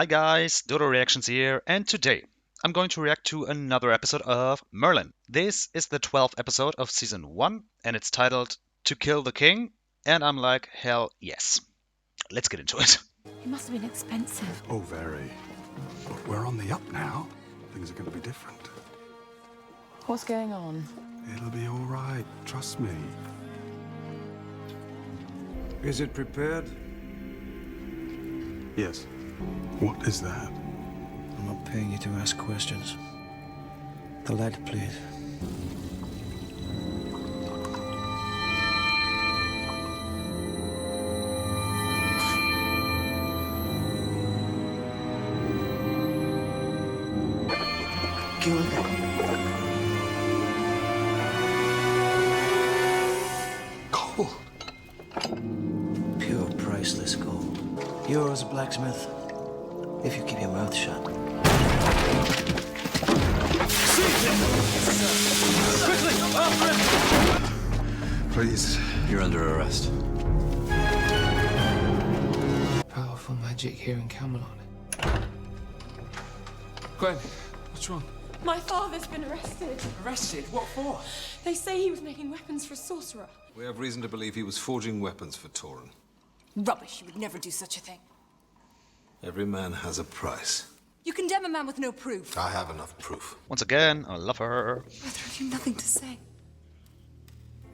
Hi guys, Dodo Reactions here, and today I'm going to react to another episode of Merlin. This is the 12th episode of Season 1, and it's titled To Kill the King, and I'm like, hell yes. Let's get into it. It must have been expensive. Oh, very. But we're on the up now. Things are going to be different. What's going on? It'll be all right, trust me. Is it prepared? Yes. What is that? I'm not paying you to ask questions. The lead, please. Gold. Pure, priceless gold. Yours, blacksmith, if you keep your mouth shut. Please. You're under arrest. Powerful magic here in Camelot. Gwen, what's wrong? My father's been arrested. Arrested? What for? They say he was making weapons for a sorcerer. We have reason to believe he was forging weapons for Torin. Rubbish, you would never do such a thing. Every man has a price. You condemn a man with no proof. I have enough proof. Once again, I love her. Rather have you nothing to say.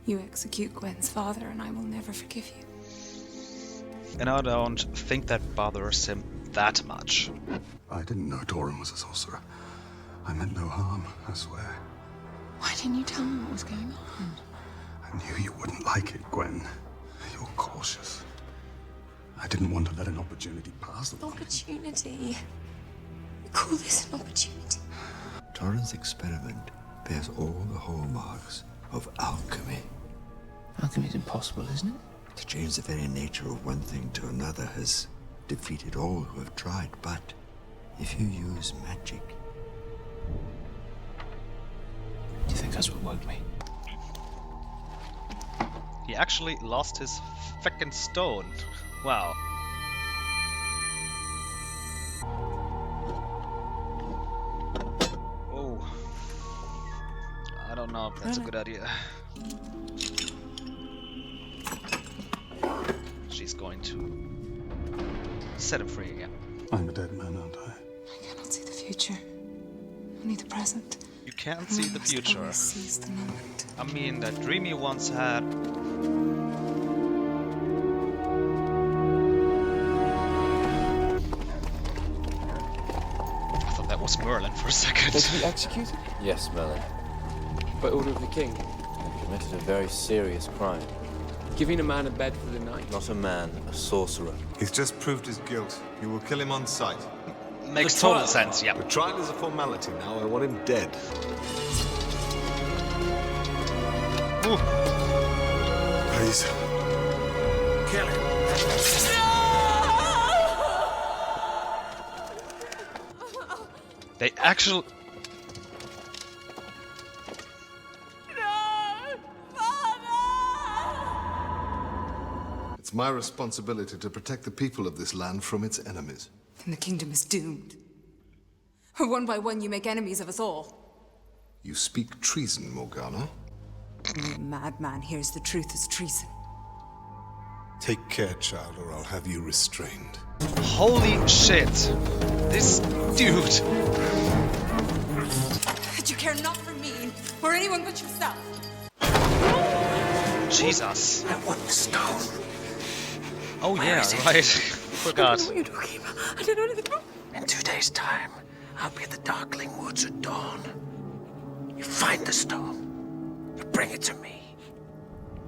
You execute Gwen's father and I will never forgive you. And I don't think that bothers him that much. I didn't know Torin was a sorcerer. I meant no harm, I swear. Why didn't you tell me what was going on? I knew you wouldn't like it, Gwen. You're cautious. I didn't want to let an opportunity pass. Opportunity? You call this an opportunity? Torin's experiment bears all the hallmarks of alchemy. Alchemy's impossible, isn't it? To change the very nature of one thing to another has defeated all who have tried, but if you use magic... Do you think that's what woke me? He actually lost his frickin' stone. Wow. Oh. I don't know if that's a good idea. She's going to set him free again. I'm a dead man, aren't I? I cannot see the future. Only the present. You can't see the future. Always seize the moment. I mean, that dream you once had. I thought that was Merlin for a second. Was he executed? Yes, Merlin. By order of the king? You committed a very serious crime. Giving a man a bed for the night? Not a man, a sorcerer. He's just proved his guilt. You will kill him on sight. Makes total sense, yeah. The trial is a formality now. I want him dead. Ooh. Please. Kill him. They actually... It's my responsibility to protect the people of this land from its enemies. And the kingdom is doomed. One by one, you make enemies of us all. You speak treason, Morgana. No madman hears the truth as treason. Take care, child, or I'll have you restrained. Holy shit. This dude. But you care not for me, or anyone but yourself. Jesus. I want the stone. Oh yeah, right. Forgot. What are you talking about? I don't know anything about. In 2 days' time, I'll be at the Darkling Woods at dawn. You find the stone. You bring it to me.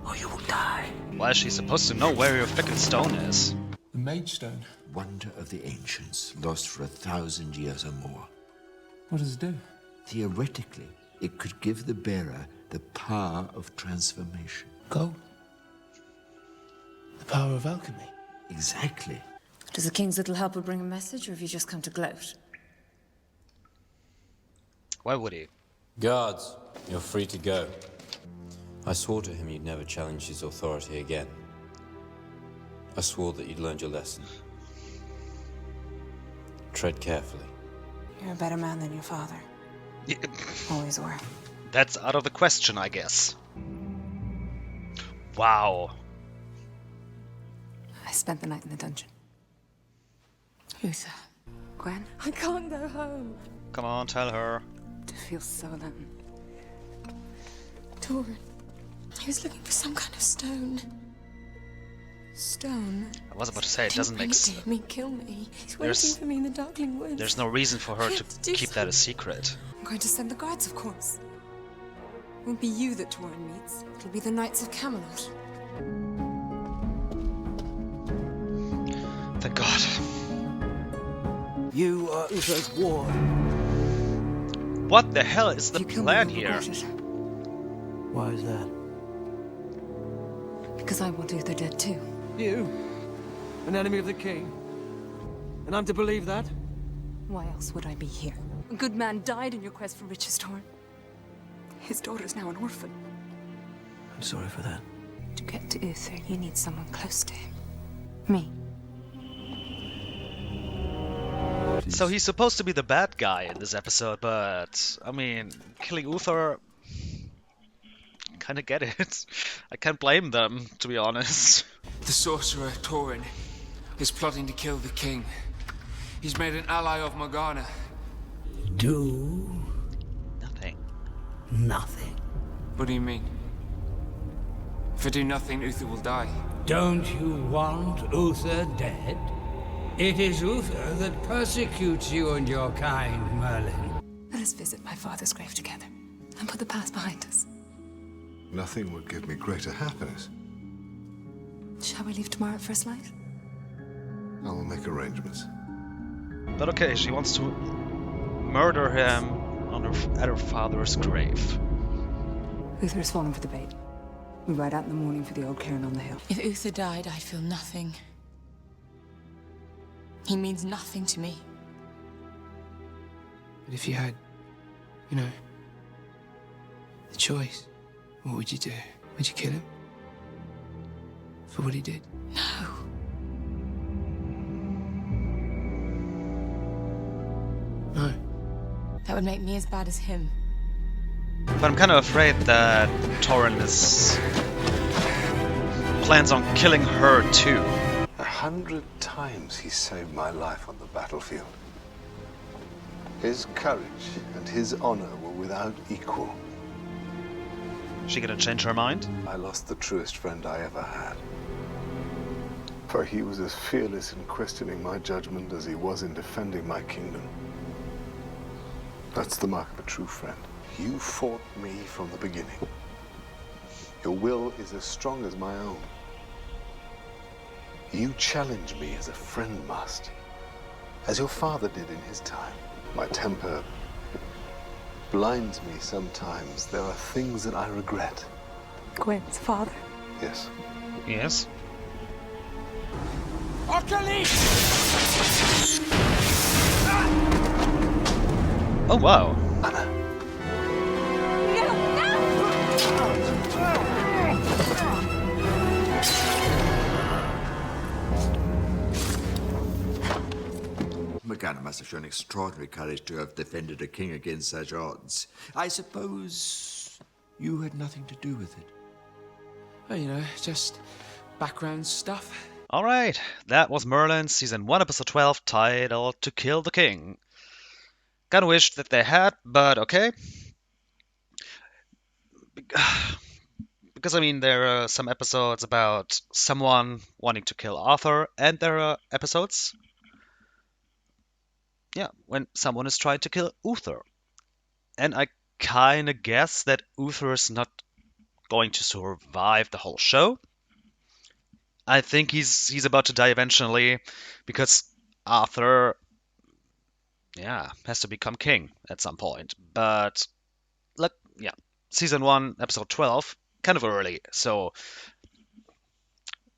Or you will die. Why is she supposed to know where your frickin' stone is? The Mage Stone. Wonder of the ancients, lost for 1,000 years or more. What does it do? Theoretically, it could give the bearer the power of transformation. Gold. The power of alchemy. Exactly. Does the king's little helper bring a message, or have you just come to gloat? Why would he? Guards, you're free to go. I swore to him you'd never challenge his authority again. I swore that you'd learned your lesson. Tread carefully. You're a better man than your father. Always were. That's out of the question, I guess. Wow. I spent the night in the dungeon. Uther. Gwen, I can't go home. Come on, tell her. to feel so alone. Torin. He was looking for some kind of stone. Stone? I was about to say, it doesn't make sense. Me, kill me. He's There's- waiting for me in the Darkling Woods. There's no reason for her I to have to do keep that a secret. I'm going to send the guards, of course. It won't be you that Torin meets. It'll be the Knights of Camelot. Thank God. You are Uther's ward. What the hell is the If you kill plan me, you'll here? regret it. Why is that? Because I want Uther dead too. You? An enemy of the king? And I'm to believe that? Why else would I be here? A good man died in your quest for riches, Torin. His daughter's now an orphan. I'm sorry for that. To get to Uther, you need someone close to him. Me. So he's supposed to be the bad guy in this episode, but I mean, killing Uther, kind of get it. I can't blame them, to be honest. The sorcerer Torin is plotting to kill the king. He's made an ally of Morgana. Do Nothing. nothing. What do you mean? If I do nothing, Uther will die. Don't you want Uther dead? It is Uther that persecutes you and your kind, Merlin. Let us visit my father's grave together and put the past behind us. Nothing would give me greater happiness. Shall we leave tomorrow at first light? I will make arrangements. But okay, she wants to murder him on at her father's grave. Uther has fallen for the bait. We ride out in the morning for the old cairn on the hill. If Uther died, I feel nothing. He means nothing to me. But if you had, you know, the choice, what would you do? Would you kill him? For what he did? No. No. That would make me as bad as him. But I'm kind of afraid that Torin plans on killing her too. 100 times he saved my life on the battlefield. His courage and his honor were without equal. She gonna change her mind? I lost the truest friend I ever had. For he was as fearless in questioning my judgment as he was in defending my kingdom. That's the mark of a true friend. You fought me from the beginning. Your will is as strong as my own. You challenge me as a friend must, as your father did in his time. My temper blinds me sometimes. There are things that I regret. Gwen's father. Yes. Yes. Oh wow. Anna. Morgana must have shown extraordinary courage to have defended a king against such odds. I suppose you had nothing to do with it. Well, you know, just background stuff. Alright, that was Merlin, Season 1, Episode 12, titled To Kill the King. Kinda wished that they had, but okay. Because, I mean, there are some episodes about someone wanting to kill Arthur, and there are episodes, yeah, when someone is trying to kill Uther. And I kinda guess that Uther is not going to survive the whole show. I think he's about to die eventually, because Arthur, yeah, has to become king at some point. But yeah, Season 1, Episode 12, kind of early. So,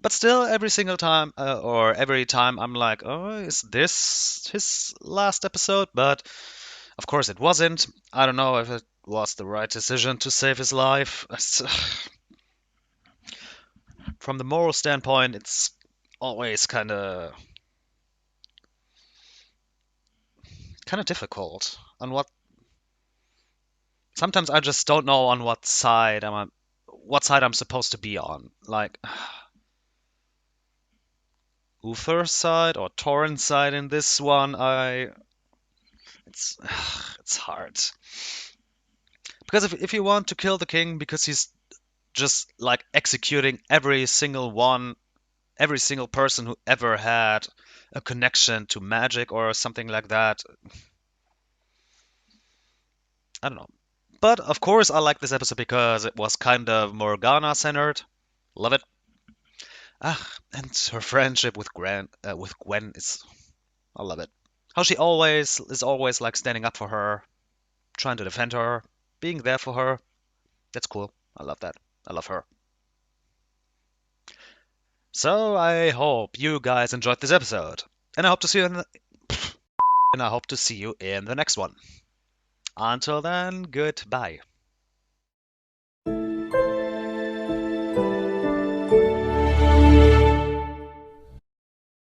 but still, every single time or every time, I'm like, oh, is this his last episode? But of course, it wasn't. I don't know if it was the right decision to save his life. From the moral standpoint, it's always kind of kind of difficult. On what? Sometimes I just don't know on what side I'm supposed to be on. Like Uther's side or Torrent's side in this one. It's it's hard because if you want to kill the king because he's just like executing every single person who ever had a connection to magic or something like that. I don't know. But of course, I like this episode because it was kind of Morgana centered. Love it. And her friendship with Gwen is, I love it. How she always like standing up for her, trying to defend her, being there for her. That's cool. I love that. I love her. So I hope you guys enjoyed this episode, and I hope to see you in the next one. Until then, goodbye.